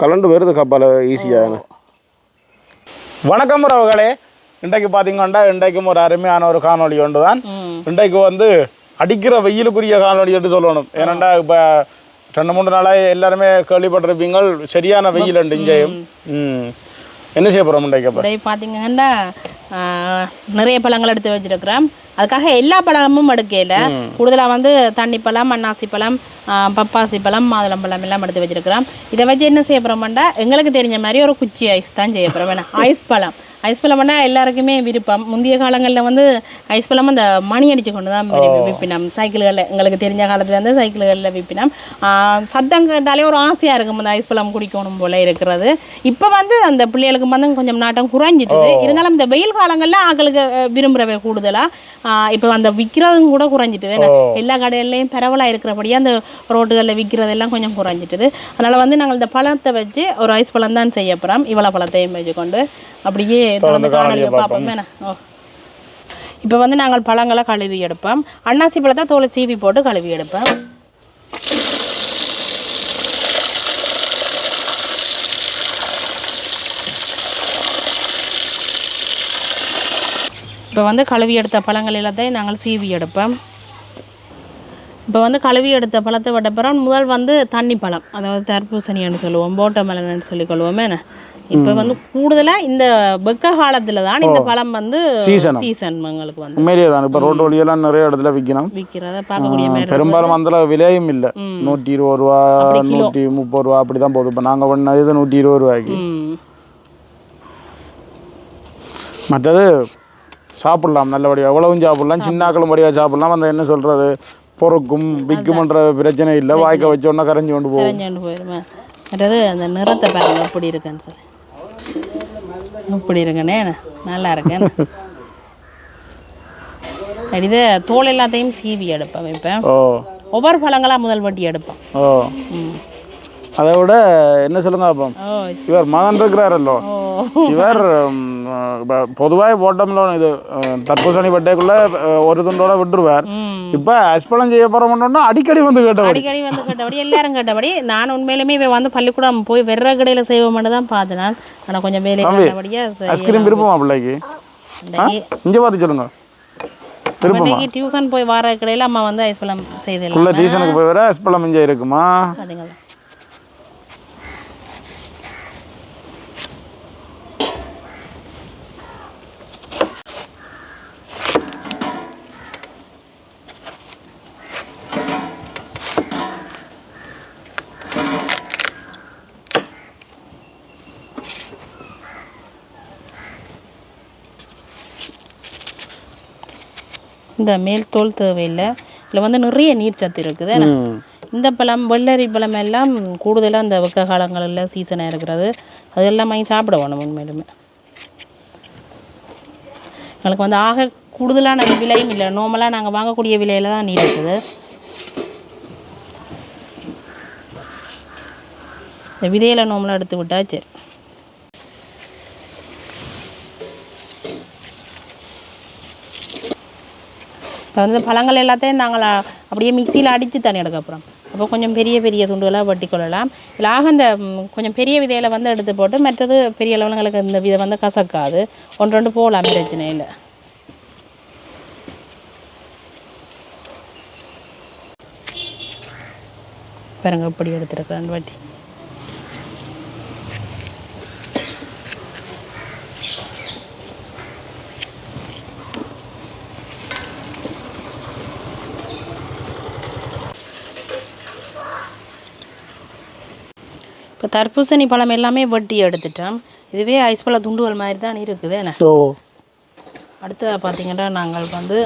கலண்டு வருது கப்பால் ஈஸியாக. வணக்கம் உறவுகளே, இன்றைக்கு பார்த்தீங்கன்னா இன்றைக்கும் ஒரு அருமையான ஒரு காணொலி ஒன்று தான். இன்றைக்கு வந்து அடிக்கிற வெயிலுக்குரிய காணொலி என்று சொல்லணும். ஏனெண்டா இப்போ 2-3 நாளாக எல்லாருமே கேள்விப்பட்டிருப்பீங்க சரியான வெயில் உண்டு இங்கேயும். என்ன செய்ய போகிறோம் இன்றைக்கு? பார்த்தீங்கன்னா நிறைய பழங்கள் எடுத்து வச்சிருக்கிறோம். அதுக்காக எல்லா பழமும் எடுக்கல, கூடுதலாக வந்து தண்ணி பழம், அன்னாசி பழம், பப்பாசி பழம், மாதுளம்பழம் எல்லாம் எடுத்து வச்சிருக்கிறோம். இதை வச்சு என்ன செய்ய போகிறோம்னா எங்களுக்கு தெரிஞ்ச மாதிரி ஒரு குச்சி ஐஸ் தான் செய்ய போகிறோம். வேணா ஐஸ் பழம் பழம்னா எல்லாருக்குமே விருப்பம். முந்தைய காலங்களில் வந்து ஐஸ் பழம் அந்த மணி அடித்து கொண்டு தான் விற்பினோம் சைக்கிள்களில். எங்களுக்கு தெரிஞ்ச காலத்தில் வந்து சைக்கிள்களில் விற்பினோம். சத்தம் கேட்டாலே ஒரு ஆசையாக இருக்கும் அந்த ஐஸ் பழம் குடிக்கணும் போல இருக்கிறது. இப்போ வந்து அந்த பிள்ளைகளுக்கு வந்து கொஞ்சம் நாட்டம் குறைஞ்சிட்டுது. இருந்தாலும் இந்த வெயில் காலங்களில் ஆக்களுக்கு விரும்புகிறவை கூடுதலாக இப்போ அந்த விற்கிறதும் கூட குறைஞ்சிட்டுது. எல்லா கடையிலையும் பரவலாக இருக்கிறபடியே அந்த ரோட்டுகளில் விற்கிறதெல்லாம் கொஞ்சம் குறைஞ்சிட்டுது. அதனால் வந்து நாங்கள் இந்த பழத்தை வச்சு ஒரு ஐஸ் பழம் தான் செய்ய போகிறோம். இவ்வளோ பழத்தையும் வச்சுக்கொண்டு அப்படியே தொடர்ந்து காணொலியை பார்ப்போம். இப்போ வந்து நாங்கள் பழங்களை கழுவி எடுப்போம். அன்னாசி பழத்தை தோலை சீவி போட்டு கழுவி எடுப்போம். இப்போ வந்து கழுவி எடுத்த பழங்கள் எல்லாத்தையும் நாங்கள் சீவி எடுப்போம். இப்போ வந்து கழுவி எடுத்த பழத்தை வட்டப்புறம் முதல் வந்து தண்ணி பழம், அதாவது தர்பூசணின்னு சொல்லுவோம், போட்டமெலன்னு சொல்லி கொள்வோமே. இப்போ வந்து கூடுதலாக இந்த வெக்க காலத்தில் தான் இந்த பழம் வந்து சீசன் எங்களுக்கு வந்து உண்மையிலே தான். இப்போ ரோட்டு வழியெல்லாம் நிறைய இடத்துல விற்கிறத பார்க்கக்கூடிய மாதிரி பெரும்பாலும் அந்த விலையும் இல்லை. 120 ரூபா 130 ரூபா அப்படி தான் போகுது. இப்போ நாங்கள் பண்ணது 120 ரூபாய்க்கு. மற்றது சாப்பிடலாம் நல்லபடியாக, எவ்வளவும் சாப்பிடலாம், சின்னாக்களும் படியாக சாப்பிடலாம். அந்த என்ன சொல்கிறது பொறுக்கும் விற்குமன்ற பிரச்சனை இல்லை. வாய்க்க வச்சோன்னா கரைஞ்சி கொண்டு போயிடுமா. அதாவது அந்த நிறத்தை பாருங்க எப்படி இருக்குன்னு சொல்லி, இப்படி இருக்குண்ணே, நல்லா இருக்கேன். இது தோல் எல்லாத்தையும் சீவி எடுப்பேன். இப்போ ஒவ்வொரு பழங்களாக முதல் வட்டி எடுப்பேன். அதை விட என்ன சொல்லுங்க, அப்போ இவர் மகன் இருக்கிறாரல்லோ, இவர் இப்போ பொதுவாக போட்டோம்ல இது தர்பூசணி பட்டைக்குள்ளே ஒரு துண்டோட விட்டுருவார். இப்போ ஐஸ்பழம் செய்ய போகிறோம்னா அடிக்கடி வந்து கேட்டபடி எல்லாரும் கேட்டபடி நான் உண்மையிலுமே இவன் வந்து பள்ளிக்கூடம் போய் வெற கடையில் செய்வோம்னு தான் பார்த்தேன். ஆனால் கொஞ்சம் வேலையா ஐஸ்கிரீம் விருப்பமா பிள்ளைக்கு இங்கே பார்த்து சொல்லுங்க. டியூஷன் போய் வர கடையில் அம்மா வந்து ஐஸ்பழம் செய்து டியூஷனுக்கு போய் வர ஐஸ்பழம் இங்கே இருக்குமா? அதுங்களா இந்த மேல் தோல் தேவையில்லை. இதில் வந்து நிறைய நீர் சத்து இருக்குது. இந்த பழம் வெள்ளரி பழம் எல்லாம் கூடுதலாக இந்த வெக்க காலங்களில் சீசனாக இருக்கிறது. அது எல்லாம் வாங்கி சாப்பிட வேணும். உண்மையிலுமே எங்களுக்கு வந்து ஆக கூடுதலான விலையும் இல்லை. நார்மலாக நாங்கள் வாங்கக்கூடிய விலையில் தான் நீர் இருக்குது. இந்த விதையில் நார்மலாக எடுத்து விட்டால் சரி. இப்போ வந்து பழங்கள் எல்லாத்தையும் நாங்கள் அப்படியே மிக்சியில் அடித்து தண்ணி எடுக்க போகிறோம். அப்போ கொஞ்சம் பெரிய பெரிய துண்டுகளாக வெட்டி கொள்ளலாம். இதில் இந்த கொஞ்சம் பெரிய விதையில் வந்து எடுத்து போட்டு மற்றது பெரிய அளவுங்களுக்கு இந்த விதை வந்து கசக்காது. 1-2 போகலாம், பிரச்சனை இல்லை. பாருங்க இப்படி எடுத்துருக்கிறேன் வட்டி. இப்போ தர்பூசணி பழம் எல்லாமே வெட்டி எடுத்துட்டோம். இதுவே ஐஸ் பழ துண்டுகள் மாதிரி தான் இருக்குது. அடுத்து பார்த்திங்கன்னா நாங்கள் வந்து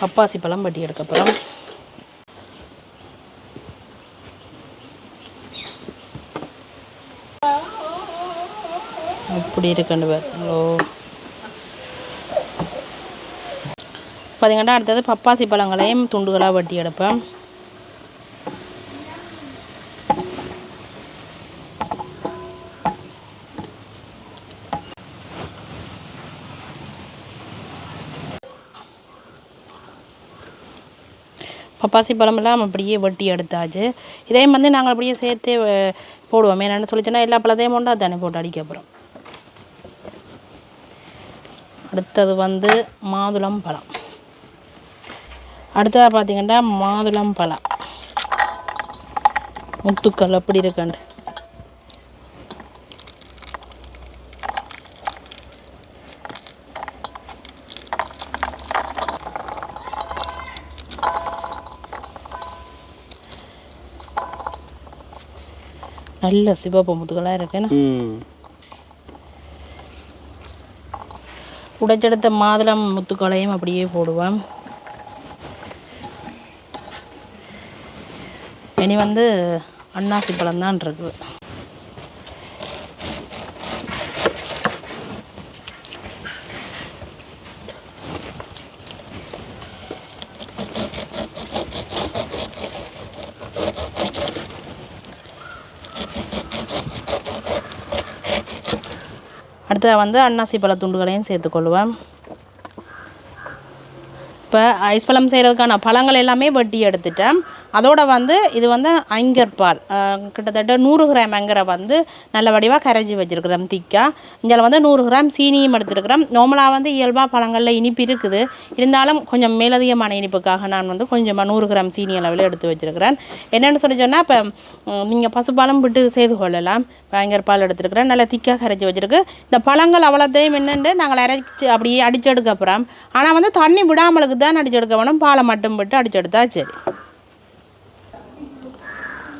பப்பாசி பழம் வெட்டி எடுக்க போகிறோம். இப்படி இருக்குன்னு பார்த்தீங்களோ. பார்த்திங்கன்னா அடுத்தது பப்பாசி பழங்களையும் துண்டுகளாக வெட்டி எடுப்பேன். பப்பாசி பழமெல்லாம் அப்படியே வெட்டி எடுத்தாச்சு. இதையும் வந்து நாங்கள் அப்படியே சேர்த்தே போடுவோம். என்னென்னு சொல்லிச்சோன்னா எல்லா பழத்தையும் கொண்டா தானே போட்டு அடிக்க போகிறோம். அடுத்தது வந்து மாதுளம் பழம். அடுத்ததாக பார்த்திங்கன்னா மாதுளம் பழம் முத்துக்கள் அப்படி இருக்காண்டு. நல்ல சிவப்பு முத்துக்களாக இருக்குன்னு உடைச்செடுத்த மாதுளம் முத்துக்களையும் அப்படியே போடுவேன். இனி வந்து அன்னாசி பழம் தான் இருக்குது. அடுத்தது வந்து அன்னாசி பழ துண்டுகளையும் சேர்த்துக்கொள்வேன். இப்போ ஐஸ் பழம் செய்கிறதுக்கான பழங்கள் எல்லாமே வெட்டி எடுத்துட்டேன். அதோடு வந்து இது வந்து அங்கற்பால் கிட்டத்தட்ட 100 கிராம் அங்கரை வந்து நல்ல வடிவாக கரைச்சி வச்சுருக்கிறோம் திக்காக. இதில் வந்து 100 கிராம் சீனியும் எடுத்துருக்கிறோம். நார்மலாக வந்து இயல்பாக பழங்களில் இனிப்பு இருக்குது, இருந்தாலும் கொஞ்சம் மேலதிகமான இனிப்புக்காக நான் வந்து கொஞ்சமாக 100 கிராம் சீனி அளவில் எடுத்து வச்சுருக்கிறேன். என்னென்னு சொல்லி சொன்னால் இப்போ நீங்கள் பசுப்பாலம் விட்டு செய்து கொள்ளலாம். அங்கற்பால் எடுத்துருக்கிறேன், நல்லா திக்காக கரைச்சி வச்சுருக்கு. இந்த பழங்கள் அவ்வளோத்தையும் என்னென்று நாங்கள் அரைச்சி அப்படியே அடிச்செடுக்க போகிறோம். ஆனால் வந்து தண்ணி விடாமலுக்கு தான் அடிச்செடுக்க வேணும், பாலை மட்டும் விட்டு அடிச்செடுத்தா சரி.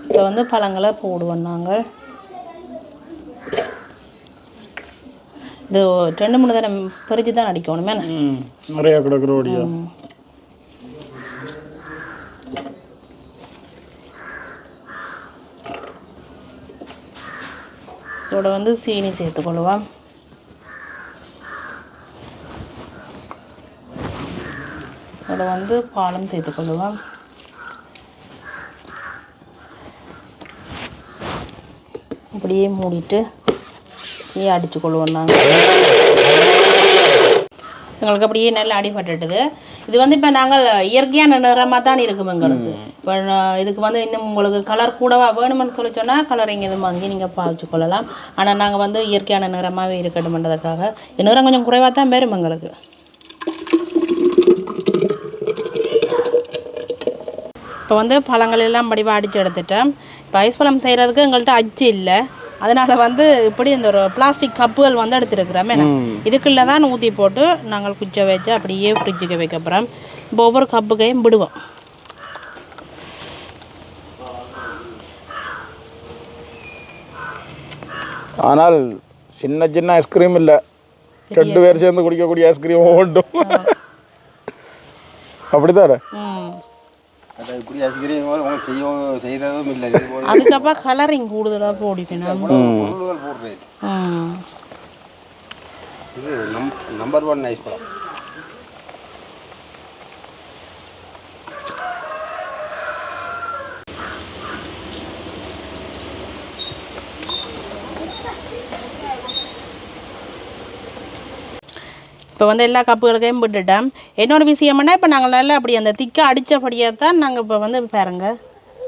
இப்போ வந்து பழங்களை போடுவோம் நாங்கள். இது 2-3 தடவை பறித்து தான் அடிக்கணுமே, நிறையா கிடக்குறோடியா. இதோட வந்து சீனி சேர்த்துக்கொள்ளுவோம். இதோட வந்து பாலும் சேர்த்துக்கொள்ளுவோம். அப்படியே மூடிட்டு அப்படியே அடித்து கொள்வோம் நாங்கள். எங்களுக்கு அப்படியே நல்லா அடிபட்டுட்டுது. இது வந்து இப்போ நாங்கள் இயற்கையான நிறமாக தான் இருக்கும் எங்களுக்கு. இப்போ இதுக்கு வந்து இன்னும் உங்களுக்கு கலர் கூடவா வேணுமென்னு சொல்லி சொன்னால் கலரிங் எதுவும் வாங்கி நீங்கள் பாவிச்சு கொள்ளலாம். ஆனால் நாங்கள் வந்து இயற்கையான நிறமாகவே இருக்கட்டும்ன்றதுக்காக இந்த நிறம் கொஞ்சம் குறைவாக தான் வரும் எங்களுக்கு. இப்போ வந்து பழங்கள் எல்லாம் படிவாக அடித்து எடுத்துட்டேன். இப்போ ஐஸ் பழம் செய்கிறதுக்கு எங்கள்கிட்ட அச்சு இல்லை, அதனால் வந்து இப்படி இந்த ஒரு பிளாஸ்டிக் கப்புகள் வந்து எடுத்துருக்குறோமே, இதுக்குள்ளே தான் ஊற்றி போட்டு நாங்கள் குச்சை வச்சு அப்படியே ஃப்ரிட்ஜுக்கு வைக்க போகிறோம். இப்போ ஒவ்வொரு கப்புக்கையும் விடுவோம். ஆனால் சின்ன சின்ன ஐஸ்கிரீம் இல்லை, 2 பேர் சேர்ந்து குடிக்கக்கூடிய ஐஸ்கிரீம் ஓட்டும். அப்படித்தானே? அதுக்கப்புறம் கலரிங் கூடுதலாக போடிக்கணும். நம்பர் 1 ஐஸ் பழம். இப்போ வந்து எல்லா கப்புகளுக்கையும் விட்டுட்டோம். இன்னொரு விஷயம்னா இப்போ நாங்கள் நல்லா அப்படி அந்த திக்கை அடித்தபடியாக தான் நாங்கள் இப்போ வந்து பாருங்க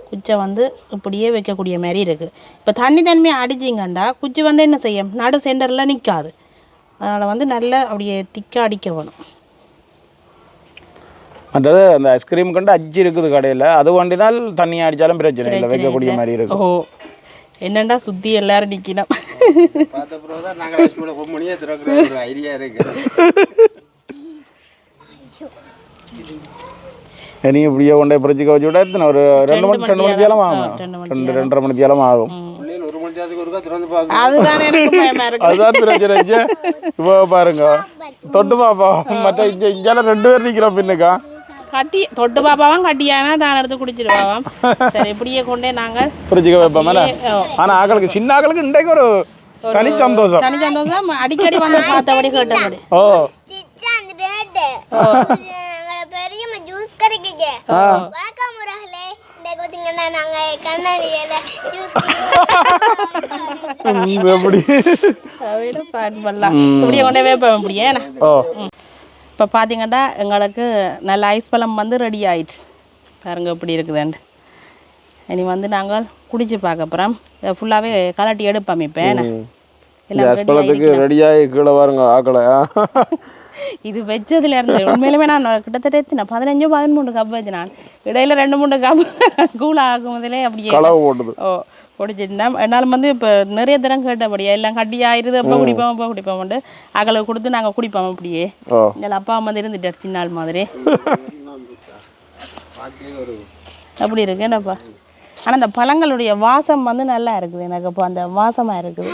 குச்சை வந்து இப்படியே வைக்கக்கூடிய மாதிரி இருக்குது. இப்போ தண்ணியாக அடிச்சிங்கண்டா குச்சி வந்து என்ன செய்யும், நடு சென்டரில் நிற்காது. அதனால் வந்து நல்லா அப்படியே திக்காக அடிக்க வேணும். மற்றது அந்த ஐஸ்கிரீம் கண்டு அஜி இருக்குது கடையில், அது வண்டினால் தண்ணியாக அடித்தாலும் பிரச்சனை இல்லை, வைக்கக்கூடிய மாதிரி இருக்கும். ஓ என்னண்டா சுற்றி எல்லாரும் நிற்கணும். இனி இப்படியே கொண்டே பிரிட்ஜுக்கு வச்சு விட எத்தனை ஒரு 2 மணி தேலம் ஆகும், 2-2.5 மணி தேலம் ஆகும். அதுதான் பிரச்சனை. இப்போ பாருங்க தொட்டு பாப்பா, மற்ற இஞ்சால 2 பேர் நிற்கிறோம் பின்னுக்கா. கட்டி தொட்டு பாப்பாவும் கட்டியானா தான் எடுத்து குடிச்சிருவாம். சரி இப்படியே கொண்டே நாங்கள் பிரிட்ஜுக்கு வைப்போம். ஆனால் ஆக்களுக்கு சின்ன ஆக்களுக்கு இன்றைக்கு ஒரு தனி சந்தோஷம், தனி சந்தோஷம். அடிக்கடி வந்து பார்த்தபடி கேட்டபடி. ஓ இப்படியே கொண்டே வைப்போம் இப்படியே. இப்போ பார்த்தீங்கன்னா எங்களுக்கு நல்ல ஐஸ் பழம் வந்து ரெடி ஆயிடுச்சு பாருங்க எப்படி இருக்குதுன்ட்டு. இனி வந்து நாங்கள் குடிச்சு பார்க்க அப்புறம் ஃபுல்லாகவே கலட்டி எடுப்போம். இப்போ எல்லாம் ரெடியாகி கீழே பாருங்க ஆக்கலை. இது வச்சதுல இருந்து உண்மையிலுமே நான் கிட்டத்தட்ட 15-13 கப் வச்சு நான் இடையில 2-3 கப் கூல் ஆகும் முதலே அப்படியே களவு போட்டது. ஓ குடிச்சிட்டேன். என்னாலும் வந்து இப்போ நிறைய தரம் கேட்டபடியா எல்லாம் கட்டி ஆயிடுது, எப்போ குடிப்போம்ட்டு அகலை கொடுத்து நாங்கள் குடிப்போம். அப்படியே எங்கள் அப்பா வந்து இருந்துட்டார் சின்ன நாள் மாதிரி. அப்படி இருக்கு என்னப்பா. ஆனால் அந்த பழங்களுடைய வாசம் வந்து நல்லா இருக்குது எனக்கு. இப்போ அந்த வாசமாக இருக்குது.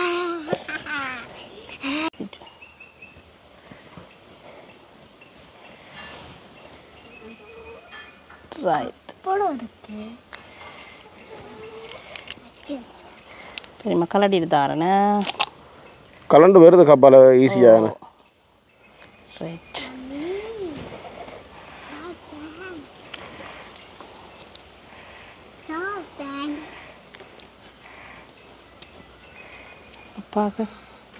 சரிம்மா கலட்டி எடுத்தாரண்ணே. கலண்டு வருது கப்பால் ஈஸியாக. ரைட். அப்பாவுக்கு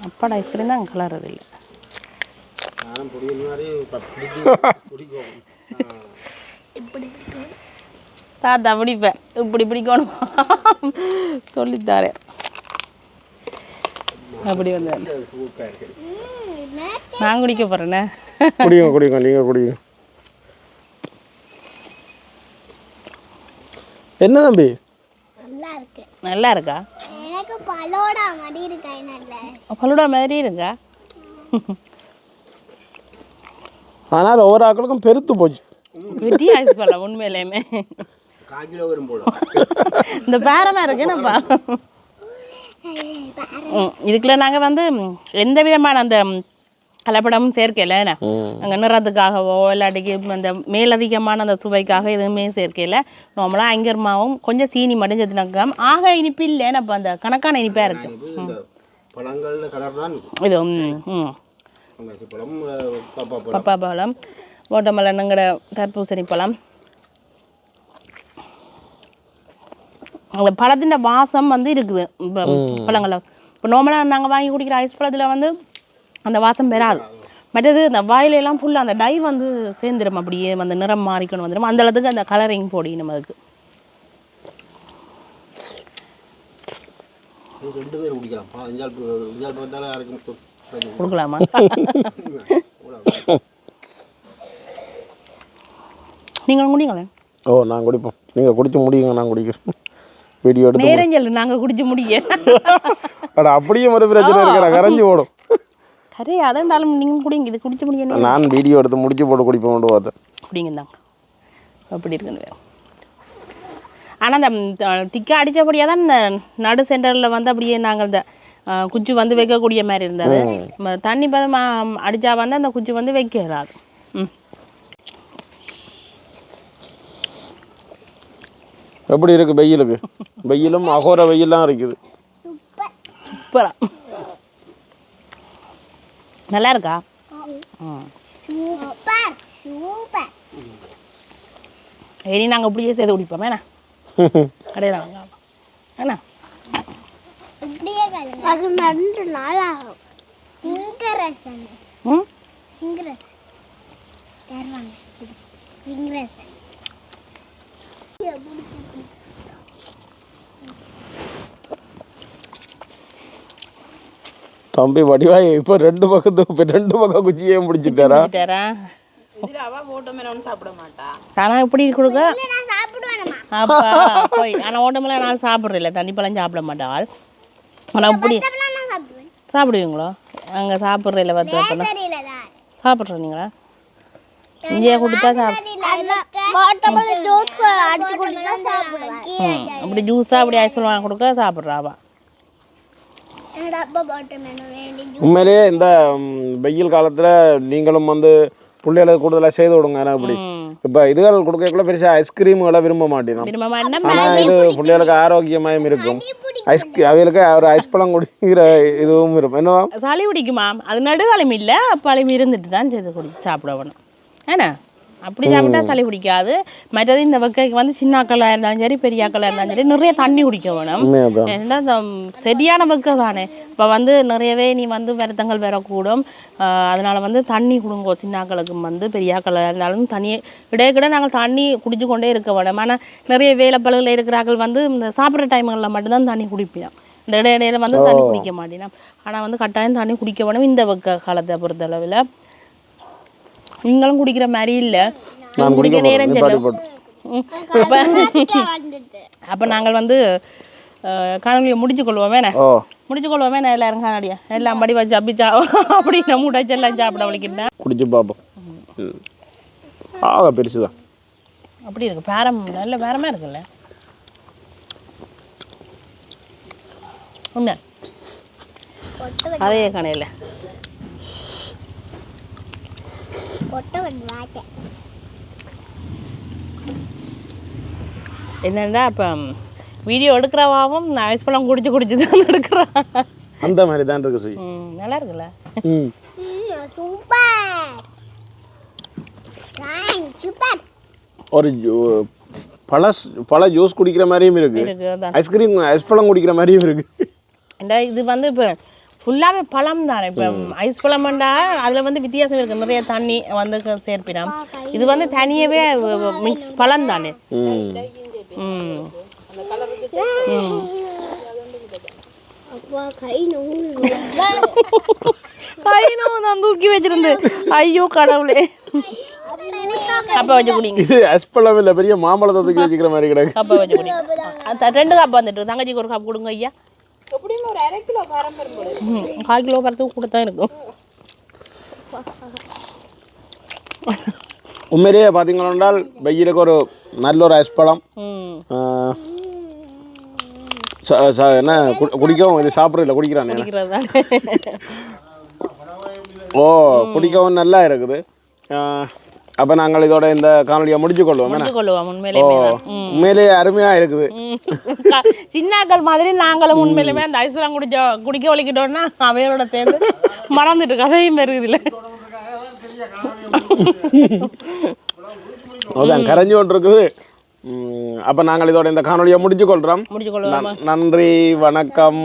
அப்பாட ஐஸ்கிரீம் தான் கலர்றது இல்லை. தாத்தா பிடிப்பேன் இப்படி பிடிக்கணும் சொல்லித்தாரே. அப்படி வந்து நான் குடிக்க போகிறேண்ணே. குடிங்க நீங்கள் குடிங்க. என்ன தம்பி நல்லா இருக்கா? பலோடா மாதிரி இருக்கா? ஆனால் ஒவ்வொரு ஆக்களுக்கும் பெருத்து போச்சு. வெட்டி ஆயிடுச்சு போல உண்மையிலேயுமே. இந்த பேரமாக இருக்கு என்னப்பா. இதுக்குள்ள நாங்கள் வந்து எந்த விதமான அந்த கலப்படமும் சேர்க்கையில் அங்கே நிறத்துக்காகவோ இல்லாட்டிக்கு அந்த மேலதிகமான அந்த சுவைக்காக எதுவுமே சேர்க்கையில் நார்மலாக ஐங்கர்மாவும் கொஞ்சம் சீனி மட்டும் சேர்த்துனாக்கா ஆக இனிப்பு இல்லை. என்னப்பா அந்த கணக்கான இனிப்பாக இருக்கு. இது பப்பா பழம், வாட்டர்மெலனுங்கிற தர்பூசணி பழம். அந்த பழத்தின் வாசம் வந்து இருக்குது இப்போ பழங்களை. இப்போ நார்மலாக நாங்கள் வாங்கி குடிக்கிற ஐஸ் பழத்தில் வந்து அந்த வாசம் பெறாது. மற்றது அந்த வாயிலெல்லாம் ஃபுல்லாக அந்த டை வந்து சேர்ந்துடும். அப்படியே அந்த நிறம் மாறிக்கணும் வந்துடும். அந்த அளவுக்கு அந்த கலரிங் போடி நம்ம அதுக்கு கொடுக்கலாமா? நீங்கள் குடிங்களேன். ஓ நான் குடிப்போம். நீங்கள் குடிச்சு முடியுங்க, நான் குடிக்கிறேன். வீடியோ எடுத்து நேரஞ்சல் நாங்கள் குடிச்சு முடிய அப்படியே ஒரு பிரச்சனை இருக்கிற கரைஞ்சி ஓடும். கரை அதாண்டாலும் நீங்கள் குடிங்க. இது குடிச்சு முடிய நான் வீடியோ எடுத்து முடிச்சு போட்டு குடிப்போம் பார்த்தேன். குடிங்க தாங்க அப்படி இருக்குன்னு. ஆனால் அந்த திக்கா அடித்தபடியாக தான் இந்த நடு சென்டரில் வந்து அப்படியே நாங்கள் இந்த குச்சி வந்து வைக்கக்கூடிய மாதிரி இருந்தது. தண்ணி பதம் அடித்தா வந்து அந்த குச்சி வந்து வைக்கிறாது. எப்படி இருக்குது வெயிலுக்கு? வெயிலும் அகோர வெயிலாம் இருக்குது. சூப்பரா நல்லா இருக்கா? இனி நாங்கள் இப்படியே செய்து குடிப்போம். ஏன்னா கடையில் ஏன்னா தம்பி வடிவாய் இப்போ ரெண்டு பக்கம் குச்சியே முடிச்சுட்டாரா? ஆனால் இப்படி கொடுக்க அப்பா போய் ஆனால் ஓட்டமெல்லாம் நான் சாப்பிட்றதில்ல. தண்ணி பழம் சாப்பிட மாட்டாள். ஆனால் இப்படி சாப்பிடுவீங்களோ? அங்கே சாப்பிட்றதில்ல. பார்த்து சாப்பிட்றீங்களா? இஞ்சியை கொடுத்தா அப்படி ஜூஸாக அப்படி ஐஸ் வாங்க கொடுக்க சாப்பிட்றாவா? உண்மையிலேயே இந்த வெயில் காலத்தில் நீங்களும் வந்து பிள்ளைகளுக்கு கூடுதலாக செய்து விடுங்க. ஏன்னா இப்படி இப்போ இதுகள் கொடுக்கக்குள்ள பெருசாக ஐஸ்கிரீம்களை விரும்ப மாட்டேன். ஆனால் இது பிள்ளைகளுக்கு ஆரோக்கியமாயும் இருக்கும். அவைகளுக்கு ஒரு ஐஸ் பழம் குடிக்கிற இதுவும் இருக்கும். என்ன சளி பிடிக்குமா? அது நடுகாலம் இல்லை, பழம் இருந்துட்டு தான் செய்து சாப்பிட வேணும். ஏன்னா அப்படி சாப்பிட்டா சளி பிடிக்காது. மற்றது இந்த வெக்கைக்கு வந்து சின்னாக்களாக இருந்தாலும் சரி பெரியாக்களாக இருந்தாலும் சரி நிறைய தண்ணி குடிக்க வேணும். ஏன்னா சரியான வெக்கை தானே. இப்போ வந்து நிறையவே நீ வந்து வருத்தங்கள் வரக்கூடும். அதனால வந்து தண்ணி கொடுங்கோ. சின்னாக்களுக்கும் வந்து பெரியாக்களாக இருந்தாலும் தண்ணி இடையிட நாங்கள் தண்ணி குடிச்சு கொண்டே இருக்க வேணும். ஆனால் நிறைய வேலைப்பழுவில் இருக்கிறார்கள் வந்து இந்த சாப்பிட்ற டைம்களில் மட்டும்தான் தண்ணி குடிப்பினோம். இந்த இடையில வந்து தண்ணி குடிக்க மாட்டேனோம். ஆனால் வந்து கட்டாயம் தண்ணி குடிக்க வேணும் இந்த வெக்க காலத்தை பொறுத்தளவில். நீங்களும் குடிக்கிற மாதிரி இல்லை, குடிக்க நேரம் செல்லும். அப்போ நாங்கள் வந்து காணொலியை முடிச்சு கொள்வோமே நான் எல்லாரும் காணொலியா எல்லாம் படி வச்சு அப்பிச்சா அப்படி நம்ம உடைச்செல்லாம் சாப்பிட வலிக்கிட்டேன். குடிச்சு பார்ப்போம். பெருசுதான் அப்படி இருக்கு. பேரம் நல்ல பேரமாக இருக்குல்ல. உண்மை அதே கணையில் என்னண்டா இப்போ வீடியோ எடுக்கிறவாவும் ஐஸ் பழம் குடிச்சு தான் எடுக்கிறான். அந்த மாதிரி தான் இருக்கு. நல்லா இருக்குல்ல. ஒரு பழ ஜூஸ் குடிக்கிற மாதிரியும் இருக்கு, ஐஸ்கிரீம் ஐஸ் பழம் குடிக்கிற மாதிரியும் இருக்கு. இது வந்து இப்போ ஃபுல்லாகவே பழம் தானே. இப்போ ஐஸ் பழம்ண்டா அதில் வந்து வித்தியாசம் இருக்குது, நிறைய தண்ணி வந்து சேர்ப்பினோம். இது வந்து தனியாகவே மிக்ஸ் பழம் தானே. கை நோவு தான் தூக்கி வச்சிருந்து. ஐயோ கடவுளே. கப்பை வச்சு குடிங்க. இது ஐஸ் பழம் இல்லை, பெரிய மாம்பழத்தை தூக்கி வச்சுக்கிற மாதிரி கிடக்கு. கப்பை வச்சு குடிங்க. 2 கப் வந்துட்டு தங்கச்சிக்கு ஒரு கப் கொடுங்க ஐயா. எப்படியும் ஒரு 1/2 கிலோ பரம் பெறும். 1/4 கிலோ பரத்துக்கு கூட தான் இருக்கும். உண்மையிலேயே பார்த்தீங்கன்னா வெயிலுக்கு ஒரு நல்ல ஒரு ஐஸ் பழம் என்ன குடிக்கவும், இது சாப்பிட்றதில்ல குடிக்கிறானே. ஓ குடிக்கவும் நல்லா இருக்குது. அப்போ நாங்கள் இதோட இந்த காணொலியை முடிச்சுக்கொள்வோம். உண்மையிலேயே அருமையாக இருக்குது. சின்னாக்கள் மாதிரி நாங்களும் உண்மையிலுமே அந்த ஐஸ்லாம் குடிக்க வலிக்கிட்டோம்னா அவையோட தேர்ந்து மறந்துட்டு கதையும் பெருகுதில்ல. அதான் கரைஞ்சி கொண்டு இருக்குது. அப்போ நாங்கள் இதோட இந்த காணொலியை முடிச்சுக்கொள்கிறோம். நன்றி, வணக்கம்.